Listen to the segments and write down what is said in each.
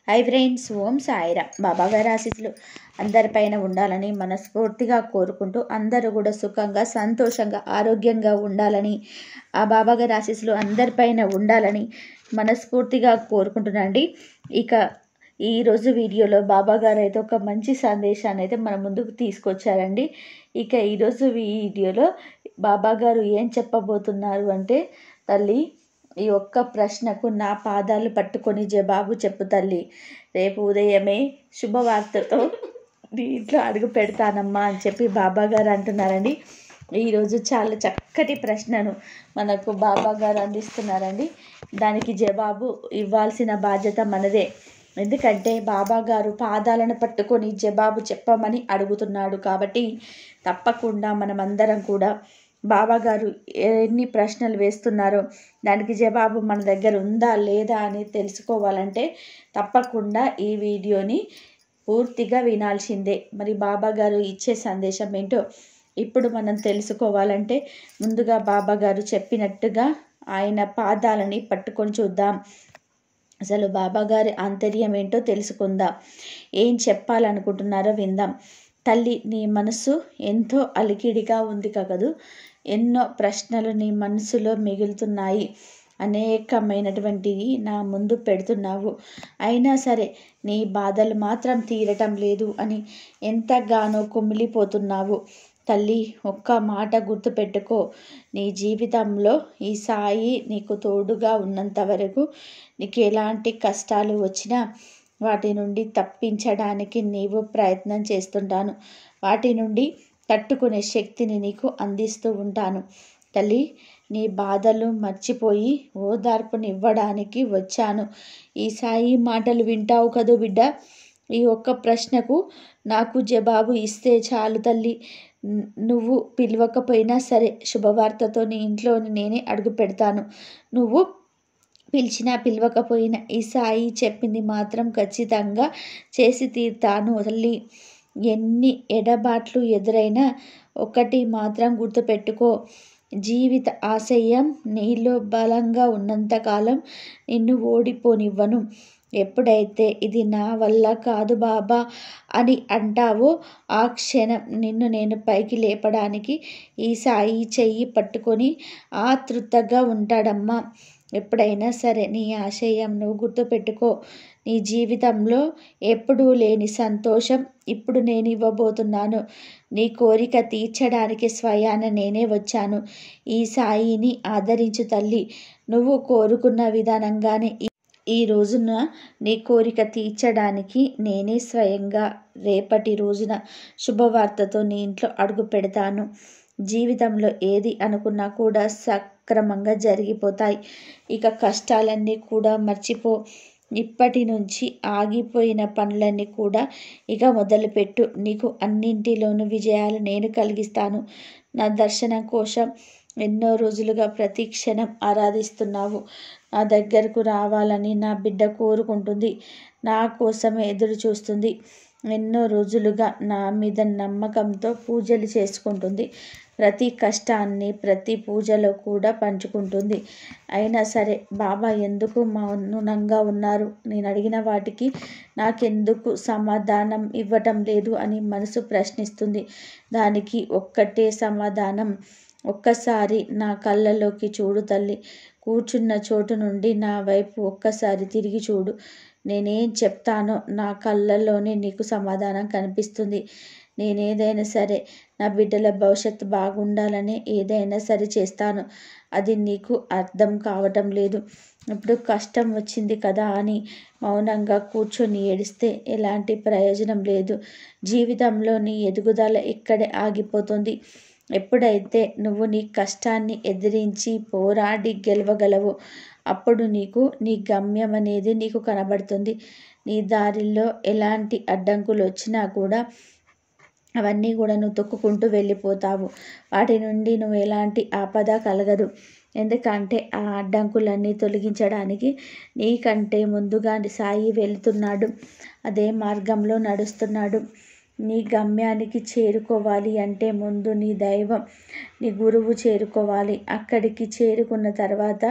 Hi friends, ఓం సాయిరాం. బాబాగారి ఆశీస్సులు అందరిపైన ఉండాలని మనస్ఫూర్తిగా కోరుకుంటూ అందరూ కూడా సుఖంగా సంతోషంగా ఆరోగ్యంగా ఉండాలని ఆ బాబాగారి ఆశీస్సులు అందరిపైన ఉండాలని మనస్ఫూర్తిగా కోరుకుంటున్నాండి. ఇక ఈరోజు వీడియోలో బాబాగారు అయితే ఒక మంచి సందేశాన్ని అయితే మన ముందుకు తీసుకొచ్చారండి. ఇక ఈరోజు వీడియోలో బాబాగారు ఏం చెప్పబోతున్నారు అంటే, తల్లి ఈ ఒక్క ప్రశ్నకు నా పాదాలు పట్టుకొని జవాబు చెప్పు తల్లి. రేపు ఉదయమే శుభవార్తతో నీ ఇంట్లో అడుగు పెడతానమ్మా అని చెప్పి బాబాగారు అంటున్నారండి. ఈరోజు చాలా చక్కటి ప్రశ్నను మనకు బాబాగారు అందిస్తున్నారండి. దానికి జవాబు ఇవ్వాల్సిన బాధ్యత మనదే. ఎందుకంటే బాబాగారు పాదాలను పట్టుకొని జవాబు చెప్పమని అడుగుతున్నాడు. కాబట్టి తప్పకుండా మనమందరం కూడా బాబాగారు ఎన్ని ప్రశ్నలు వేస్తున్నారో దానికి జవాబు మన దగ్గర ఉందా లేదా అని తెలుసుకోవాలంటే తప్పకుండా ఈ వీడియోని పూర్తిగా వినాల్సిందే. మరి బాబాగారు ఇచ్చే సందేశం ఏంటో ఇప్పుడు మనం తెలుసుకోవాలంటే ముందుగా బాబాగారు చెప్పినట్టుగా ఆయన పాదాలని పట్టుకొని చూద్దాం. అసలు బాబాగారి ఆంతర్యం ఏంటో తెలుసుకుందాం. ఏం చెప్పాలనుకుంటున్నారో విందాం. తల్లి, నీ మనసు ఎంతో అలికిడిగా ఉంది కదూ. ఎన్నో ప్రశ్నలు నీ మనసులో మిగులుతున్నాయి. అనేకమైనటువంటివి నా ముందు పెడుతున్నావు. అయినా సరే నీ బాధలు మాత్రం తీరటం లేదు అని ఎంతగానో కుమిలిపోతున్నావు. తల్లి, ఒక్క మాట గుర్తుపెట్టుకో. నీ జీవితంలో ఈ సాయి నీకు తోడుగా ఉన్నంత వరకు నీకు ఎలాంటి కష్టాలు వచ్చినా వాటి నుండి తప్పించడానికి నీవు ప్రయత్నం చేస్తుంటాను. వాటి నుండి తట్టుకునే శక్తిని నీకు అందిస్తూ ఉంటాను. తల్లి, నీ బాధలు మర్చిపోయి ఓదార్పునివ్వడానికి వచ్చాను. ఈ సాయి మాటలు వింటావు కదూ బిడ్డ. ఈ ఒక్క ప్రశ్నకు నాకు జవాబు ఇస్తే చాలు తల్లి. నువ్వు పిలవకపోయినా సరే శుభవార్తతో నీ ఇంట్లో నేనే అడుగు పెడతాను. నువ్వు పిలిచినా పిలవకపోయినా ఈ సాయి చెప్పింది మాత్రం ఖచ్చితంగా చేసి తీరుతాను తల్లి. ఎన్ని ఎడబాట్లు ఎదురైనా ఒకటి మాత్రం గుర్తుపెట్టుకో. జీవిత ఆశయం నీలో బలంగా ఉన్నంతకాలం నిన్ను ఓడిపోనివ్వను. ఎప్పుడైతే ఇది నా వల్ల కాదు బాబా అని అంటావో ఆ క్షణం నిన్ను నేను పైకి లేపడానికి ఈ సాయి చెయ్యి పట్టుకొని ఆతృతగా ఉంటాడమ్మా. ఎప్పుడైనా సరే నీ ఆశయం నువ్వు గుర్తుపెట్టుకో. నీ జీవితంలో ఎప్పుడూ లేని సంతోషం ఇప్పుడు నేను ఇవ్వబోతున్నాను. నీ కోరిక తీర్చడానికి స్వయాన నేనే వచ్చాను. ఈ సాయిని ఆదరించు తల్లి. నువ్వు కోరుకున్న విధానంగానే ఈ రోజున నీ కోరిక తీర్చడానికి నేనే స్వయంగా రేపటి రోజున శుభవార్తతో నీ ఇంట్లో అడుగు పెడతాను. జీవితంలో ఏది అనుకున్నా కూడా సక్రమంగా జరిగిపోతాయి. ఇక కష్టాలన్నీ కూడా మర్చిపో. ఇప్పటి నుంచి ఆగిపోయిన పనులన్నీ కూడా ఇక మొదలుపెట్టు. నీకు అన్నింటిలోనూ విజయాలు నేను కలిగిస్తాను. నా దర్శనం కోసం ఎన్నో రోజులుగా ప్రతి క్షణం ఆరాధిస్తున్నావు. నా దగ్గరకు రావాలని నా బిడ్డ కోరుకుంటుంది. నా కోసమే ఎదురు చూస్తుంది. ఎన్నో రోజులుగా నా మీద నమ్మకంతో పూజలు చేసుకుంటుంది. ప్రతి కష్టాన్ని ప్రతి పూజలో కూడా పంచుకుంటుంది. అయినా సరే బాబా ఎందుకు మౌనంగా ఉన్నారు, నేను అడిగిన వాటికి నాకెందుకు సమాధానం ఇవ్వటం లేదు అని మనసు ప్రశ్నిస్తుంది. దానికి ఒక్కటే సమాధానం. ఒక్కసారి నా కళ్ళలోకి చూడు తల్లి. కూర్చున్న చోటు నుండి నా వైపు ఒక్కసారి తిరిగి చూడు. నేనేం చెప్తానో నా కళ్ళల్లోనే నీకు సమాధానం కనిపిస్తుంది. నేనేదైనా సరే నా బిడ్డల భవిష్యత్తు బాగుండాలని ఏదైనా సరే చేస్తాను. అది నీకు అర్థం కావటం లేదు. ఇప్పుడు కష్టం వచ్చింది కదా అని మౌనంగా కూర్చొని ఏడిస్తే ఎలాంటి ప్రయోజనం లేదు. జీవితంలో నీ ఎదుగుదల ఇక్కడే ఆగిపోతుంది. ఎప్పుడైతే నువ్వు నీ కష్టాన్ని ఎదిరించి పోరాడి గెలవగలవో అప్పుడు నీకు నీ గమ్యం అనేది నీకు కనబడుతుంది. నీ దారిలో ఎలాంటి అడ్డంకులు వచ్చినా కూడా అవన్నీ కూడా నువ్వు తొక్కుకుంటూ వెళ్ళిపోతావు. వాటి నుండి నువ్వు ఎలాంటి ఆపద కలగదు. ఎందుకంటే ఆ అడ్డంకులన్నీ తొలగించడానికి నీకంటే ముందుగా సాయి వెళుతున్నాడు. అదే మార్గంలో నడుస్తున్నాడు. నీ గమ్యానికి చేరుకోవాలి అంటే ముందు నీ దైవం, నీ గురువు చేరుకోవాలి. అక్కడికి చేరుకున్న తర్వాత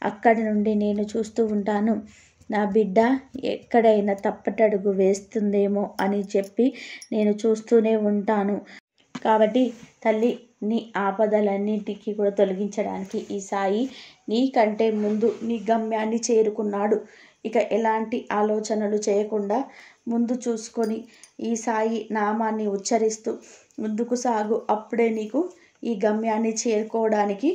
అక్కడి నుండి నేను చూస్తూ ఉంటాను. నా బిడ్డ ఎక్కడైనా తప్పటడుగు వేస్తుందేమో అని చెప్పి నేను చూస్తూనే ఉంటాను. కాబట్టి తల్లి, నీ ఆపదలన్నింటికీ కూడా తొలగించడానికి ఈ సాయి నీకంటే ముందు నీ గమ్యాన్ని చేరుకున్నాడు. ఇక ఎలాంటి ఆలోచనలు చేయకుండా ముందు చూసుకొని ఈ సాయి నామాన్ని ఉచ్చరిస్తూ ముందుకు సాగు. అప్పుడే నీకు ఈ గమ్యాన్ని చేరుకోవడానికి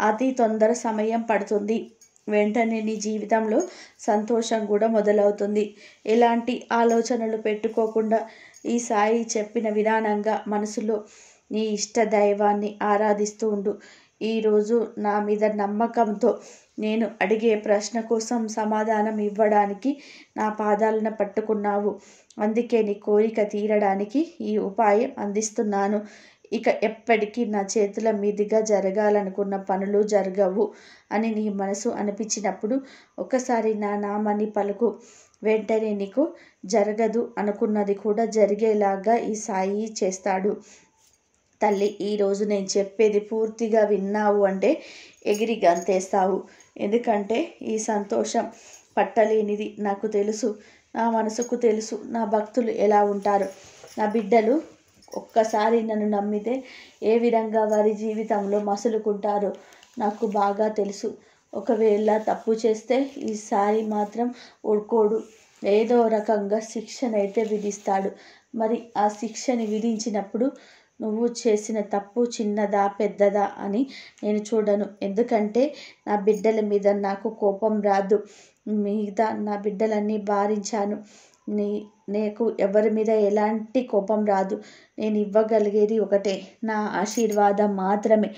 అతి తొందర సమయం పడుతుంది. వెంటనే నీ జీవితంలో సంతోషం కూడా మొదలవుతుంది. ఎలాంటి ఆలోచనలు పెట్టుకోకుండా ఈ సాయి చెప్పిన విధానంగా మనసులో నీ ఇష్ట దైవాన్ని ఆరాధిస్తూ ఉండు. ఈరోజు నా మీద నమ్మకంతో నేను అడిగే ప్రశ్న కోసం సమాధానం ఇవ్వడానికి నా పాదాలను పట్టుకున్నావు. అందుకే నీ కోరిక తీరడానికి ఈ ఉపాయం అందిస్తున్నాను. ఇక ఎప్పటికీ నా చేతుల మీదుగా జరగాలనుకున్న పనులు జరగవు అని నీ మనసు అనిపించినప్పుడు ఒకసారి నా నామాన్ని పలుకు. వెంటనే నీకు జరగదు అనుకున్నది కూడా జరిగేలాగా ఈ సాయి చేస్తాడు. తల్లి, ఈరోజు నేను చెప్పేది పూర్తిగా విన్నావు అంటే ఎగిరి గంతేస్తావు. ఎందుకంటే ఈ సంతోషం పట్టలేనిది నాకు తెలుసు. నా మనసుకు తెలుసు నా భక్తులు ఎలా ఉంటారు. నా బిడ్డలు ఒక్కసారి నన్ను నమ్మితే ఏ విధంగా వారి జీవితంలో మసులుకుంటారో నాకు బాగా తెలుసు. ఒకవేళ తప్పు చేస్తే ఈసారి మాత్రం ఊరుకోడు. ఏదో రకంగా శిక్షనైతే విధిస్తాడు. మరి ఆ శిక్షని విధించినప్పుడు నువ్వు చేసిన తప్పు చిన్నదా పెద్దదా అని నేను చూడను. ఎందుకంటే నా బిడ్డల మీద నాకు కోపం రాదు. మిగతా నా బిడ్డలన్నీ భారించాను. నీకు ఎవరి మీద ఎలాంటి కోపం రాదు. నేను ఇవ్వగలిగేది ఒకటే, నా ఆశీర్వాదం మాత్రమే.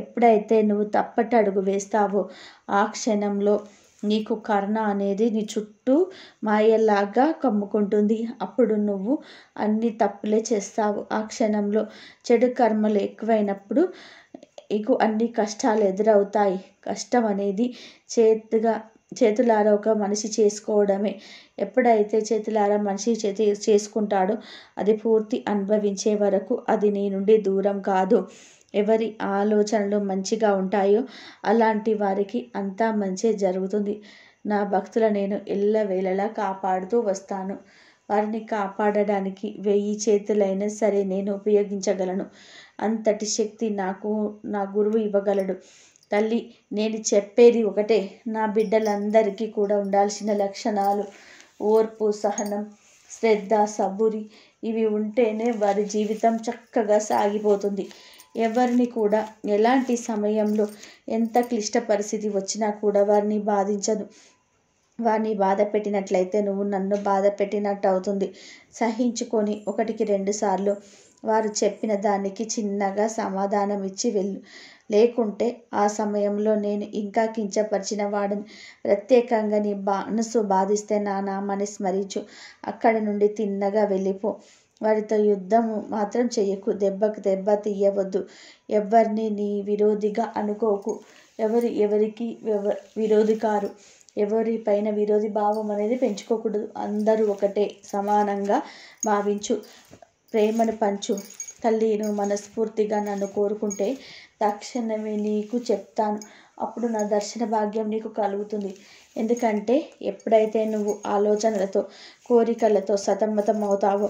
ఎప్పుడైతే నువ్వు తప్పటడుగు వేస్తావో ఆ క్షణంలో నీకు కరుణ అనేది నీ చుట్టూ మాయలాగా కమ్ముకుంటుంది. అప్పుడు నువ్వు అన్ని తప్పులే చేస్తావు. ఆ క్షణంలో చెడు కర్మలు ఎక్కువైనప్పుడు నీకు అన్ని కష్టాలు ఎదురవుతాయి. కష్టం అనేది చేతులారా ఒక మనిషి చేసుకోవడమే. ఎప్పుడైతే చేతులారా మనిషి చేసుకుంటాడో అది పూర్తి అనుభవించే వరకు అది నీ నుండి దూరం కాదు. ఎవరి ఆలోచనలు మంచిగా ఉంటాయో అలాంటి వారికి అంతా మంచి జరుగుతుంది. నా భక్తుల నేను ఎల్లవేళలా కాపాడుతూ వస్తాను. వారిని కాపాడడానికి 1000 చేతులైనా సరే నేను ఉపయోగించగలను. అంతటి శక్తి నాకు నా గురువు ఇవ్వగలడు. తల్లి, నేను చెప్పేది ఒకటే, నా బిడ్డలందరికీ కూడా ఉండాల్సిన లక్షణాలు ఓర్పు, సహనం, శ్రద్ధ, సబూరి ఇవి ఉంటేనే వారి జీవితం చక్కగా సాగిపోతుంది. ఎవరిని కూడా ఎలాంటి సమయంలో ఎంత క్లిష్ట పరిస్థితి వచ్చినా కూడా వారిని బాధించదు. వారిని బాధ పెట్టినట్లయితే నువ్వు నన్ను బాధ పెట్టినట్టు అవుతుంది. సహించుకొని 1కి 2 సార్లు వారు చెప్పిన దానికి చిన్నగా సమాధానం ఇచ్చి వెళ్ళు. లేకుంటే ఆ సమయంలో నేను ఇంకా కించపరిచిన వాడిని. ప్రత్యేకంగా నీ మనసు బాధిస్తే నా నామాన్ని స్మరించు. అక్కడి నుండి తిన్నగా వెళ్ళిపో. వారితో యుద్ధం మాత్రం చెయ్యకు. దెబ్బకు దెబ్బ తీయవద్దు. ఎవరిని నీ విరోధిగా అనుకోకు. ఎవరికి విరోధి కారు. ఎవరిపైన విరోధి భావం అనేది పెంచుకోకూడదు. అందరూ ఒకటే, సమానంగా భావించు. ప్రేమను పంచు. తల్లి, నువ్వు మనస్ఫూర్తిగా నన్ను కోరుకుంటే తక్షణమే నీకు చెప్తాను. అప్పుడు నా దర్శన భాగ్యం నీకు కలుగుతుంది. ఎందుకంటే ఎప్పుడైతే నువ్వు ఆలోచనలతో కోరికలతో సతమతం అవుతావో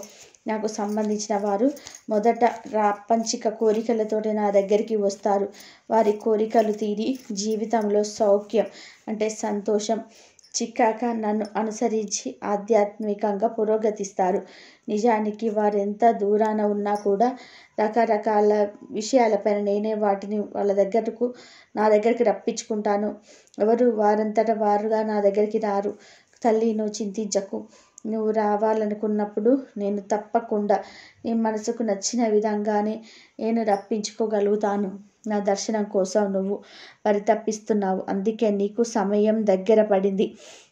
నాకు సంబంధించిన వారు మొదట ప్రాపంచిక కోరికలతోటి నా దగ్గరికి వస్తారు. వారి కోరికలు తీరి జీవితంలో సౌఖ్యం అంటే సంతోషం చిక్కాక నన్ను అనుసరించి ఆధ్యాత్మికంగా పురోగతిస్తారు. నిజానికి వారెంత దూరాన ఉన్నా కూడా రకరకాల విషయాలపైన నేనే వాటిని నా దగ్గరికి రప్పించుకుంటాను. ఎవరు వారంతట వారుగా నా దగ్గరికి రారు. తల్లి, నువ్వు చింతించకు. నువ్వు రావాలనుకున్నప్పుడు నేను తప్పకుండా నీ మనసుకు నచ్చిన విధంగానే నేను రప్పించుకోగలుగుతాను. నా దర్శనం కోసం నువ్వు పరితపిస్తున్నావు. అందుకే నీకు సమయం దగ్గర పడింది.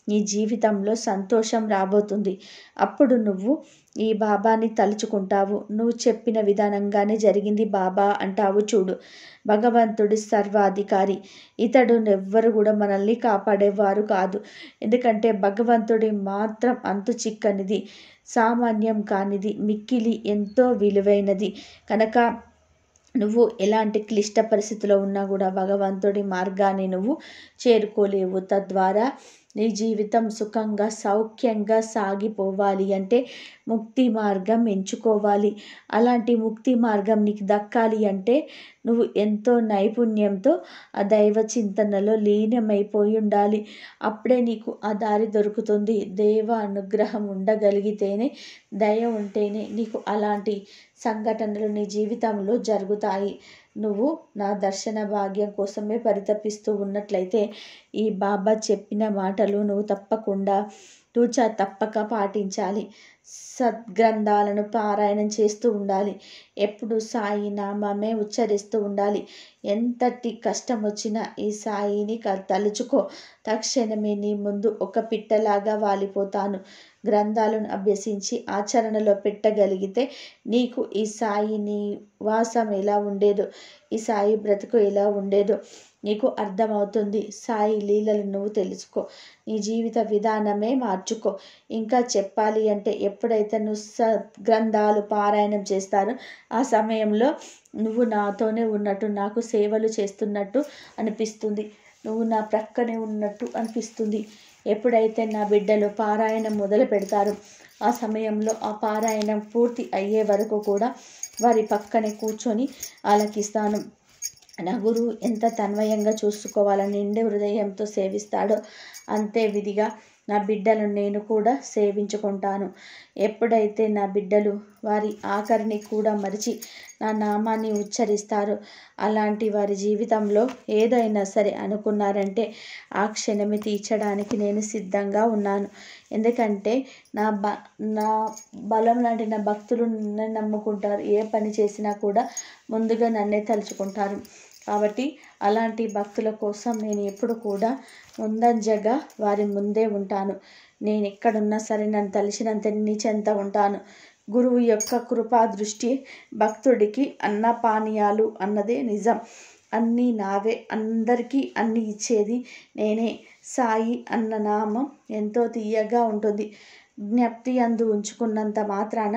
నీ జీవితంలో సంతోషం రాబోతుంది. అప్పుడు నువ్వు ఈ బాబాని తలుచుకుంటావు. నువ్వు చెప్పిన విధానంగానే జరిగింది బాబా అంటావు చూడు. భగవంతుడి సర్వాధికారి. ఇతడు ఎవ్వరు కూడా మనల్ని కాపాడేవారు కాదు. ఎందుకంటే భగవంతుడి మాత్రం అంతు చిక్కనిది, సామాన్యం కానిది, మిక్కిలి ఎంతో విలువైనది. కనుక నువ్వు ఎలాంటి క్లిష్ట పరిస్థితిలో ఉన్నా కూడా భగవంతుడి మార్గాన్ని నువ్వు చేరుకోలేవు. తద్వారా నీ జీవితం సుఖంగా సౌఖ్యంగా సాగిపోవాలి అంటే ముక్తి మార్గం ఎంచుకోవాలి. అలాంటి ముక్తి మార్గం నీకు దక్కాలి అంటే నువ్వు ఎంతో నైపుణ్యంతో ఆ దైవ చింతనలో లీనమైపోయి ఉండాలి. అప్పుడే నీకు ఆ దారి దొరుకుతుంది. దేవ అనుగ్రహం ఉండగలిగితేనే, దయ ఉంటేనే నీకు అలాంటి సంఘటనలు నీ జీవితంలో జరుగుతాయి. నువ్వు నా దర్శన భాగ్యం కోసమే పరితపిస్తూ ఉన్నట్లయితే ఈ బాబా చెప్పిన మాటలు నువ్వు తప్పకుండా తూచా తప్పక పాటించాలి. సద్గ్రంథాలను పారాయణం చేస్తూ ఉండాలి. ఎప్పుడు సాయి నామమే ఉచ్చరిస్తూ ఉండాలి. ఎంతటి కష్టం వచ్చినా ఈ సాయిని తలుచుకో, తక్షణమే నీ ముందు ఒక పిట్టలాగా వాలిపోతాను. గ్రంథాలను అభ్యసించి ఆచరణలో పెట్టగలిగితే నీకు ఈ సాయి నివాసం ఎలా ఉండేదో, ఈ సాయి బ్రతుకు ఎలా ఉండేదో నీకు అర్థమవుతుంది. సాయి లీలలు నువ్వు తెలుసుకో, నీ జీవిత విధానమే మార్చుకో. ఇంకా చెప్పాలి అంటే ఎప్పుడైతే నువ్వు సద్గ్రంథాలు పారాయణం చేస్తారో ఆ సమయంలో నువ్వు నాతోనే ఉన్నట్టు, నాకు సేవలు చేస్తున్నట్టు అనిపిస్తుంది. నువ్వు నా ప్రక్కనే ఉన్నట్టు అనిపిస్తుంది. ఎప్పుడైతే నా బిడ్డలు పారాయణం మొదలు పెడతారో ఆ సమయంలో ఆ పారాయణం పూర్తి అయ్యే వరకు కూడా వారి పక్కనే కూర్చొని ఆలకిస్తాను. నా గురువు ఎంత తన్మయంగా చూసుకోవాలని నిండు హృదయంతో సేవిస్తాడో అంతే విధిగా నా బిడ్డలను నేను కూడా సేవించుకుంటాను. ఎప్పుడైతే నా బిడ్డలు వారి ఆఖరిని కూడా మరిచి నా నామాన్ని ఉచ్చరిస్తారో అలాంటి వారి జీవితంలో ఏదైనా సరే అనుకున్నారంటే ఆ క్షణమే తీర్చడానికి నేను సిద్ధంగా ఉన్నాను. ఎందుకంటే నా బలం లాంటి నా భక్తులు నన్ను నమ్ముకుంటారు. ఏ పని చేసినా కూడా ముందుగా నన్నే తలుచుకుంటారు. కాబట్టి అలాంటి భక్తుల కోసం నేను ఎప్పుడు కూడా ముందంజగా వారి ముందే ఉంటాను. నేను ఎక్కడున్నా సరే నన్ను తలిచినంత నీ చెంత ఉంటాను. గురువు యొక్క కృపా దృష్టి భక్తుడికి అన్నపానీయాలు అన్నదే నిజం. అన్నీ నావే, అందరికీ అన్నీ ఇచ్చేది నేనే. సాయి అన్న నామం ఎంతో తీయగా ఉంటుంది. జ్ఞప్తి అందు ఉంచుకున్నంత మాత్రాన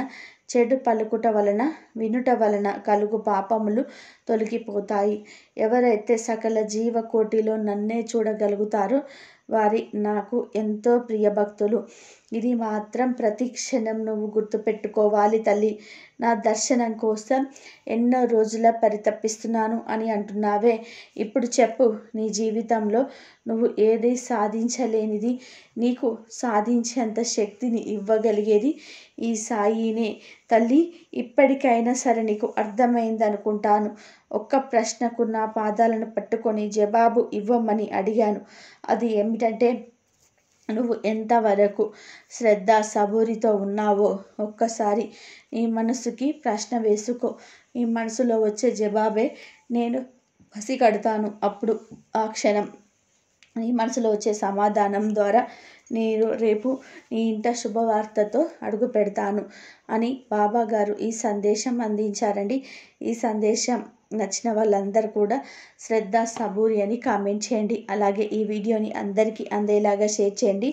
చెడు పలుకుట వలన, వినుట వలన కలుగు పాపములు తొలగిపోతాయి. ఎవరైతే సకల జీవకోటిలో నన్నే చూడగలుగుతారో వారి నాకు ఎంతో ప్రియ భక్తులు. ఇది మాత్రం ప్రతి క్షణం నువ్వు గుర్తుపెట్టుకోవాలి తల్లి. నా దర్శనం కోసం ఎన్నో రోజుల పరితపిస్తున్నాను అని అంటున్నావే, ఇప్పుడు చెప్పు, నీ జీవితంలో నువ్వు ఏది సాధించలేనిది నీకు సాధించేంత శక్తిని ఇవ్వగలిగేది ఈ సాయినే తల్లి. ఇప్పటికైనా సరే నీకు అర్థమైంది అనుకుంటాను. ఒక్క ప్రశ్నకు నా పాదాలను పట్టుకొని జవాబు ఇవ్వమని అడిగాను. అది ఏమిటంటే, నువ్వు ఎంతవరకు శ్రద్ధ సబూరితో ఉన్నావో ఒక్కసారి నీ మనసుకి ప్రశ్న వేసుకో. నీ మనసులో వచ్చే జవాబే నేను పసిగడతాను. అప్పుడు ఆ క్షణం నీ మనసులో వచ్చే సమాధానం ద్వారా నేను రేపు నీ ఇంట శుభవార్తతో అడుగు పెడతాను అని బాబా గారు ఈ సందేశం అందించారండి. ఈ సందేశం నచ్చిన వాళ్ళందరూ కూడా శ్రద్ధ సబూరి అని కామెంట్ చేయండి. అలాగే ఈ వీడియోని అందరికీ అందేలాగా షేర్ చేయండి,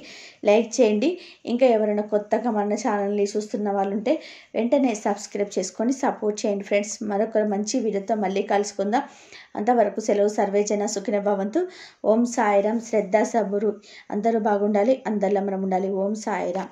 లైక్ చేయండి. ఇంకా ఎవరైనా కొత్తగా మన ఛానల్ని చూస్తున్న వాళ్ళు ఉంటే వెంటనే సబ్స్క్రైబ్ చేసుకొని సపోర్ట్ చేయండి ఫ్రెండ్స్. మరొక మంచి వీడియోతో మళ్ళీ కలుసుకుందాం. అంతవరకు సెలవు. సర్వేజన సుఖిన భవంతు. ఓం సాయిరాం. శ్రద్ధ సబూరు అందరూ బాగుండాలి, అందరిలో మనం ఉండాలి. ఓం సాయిరాం.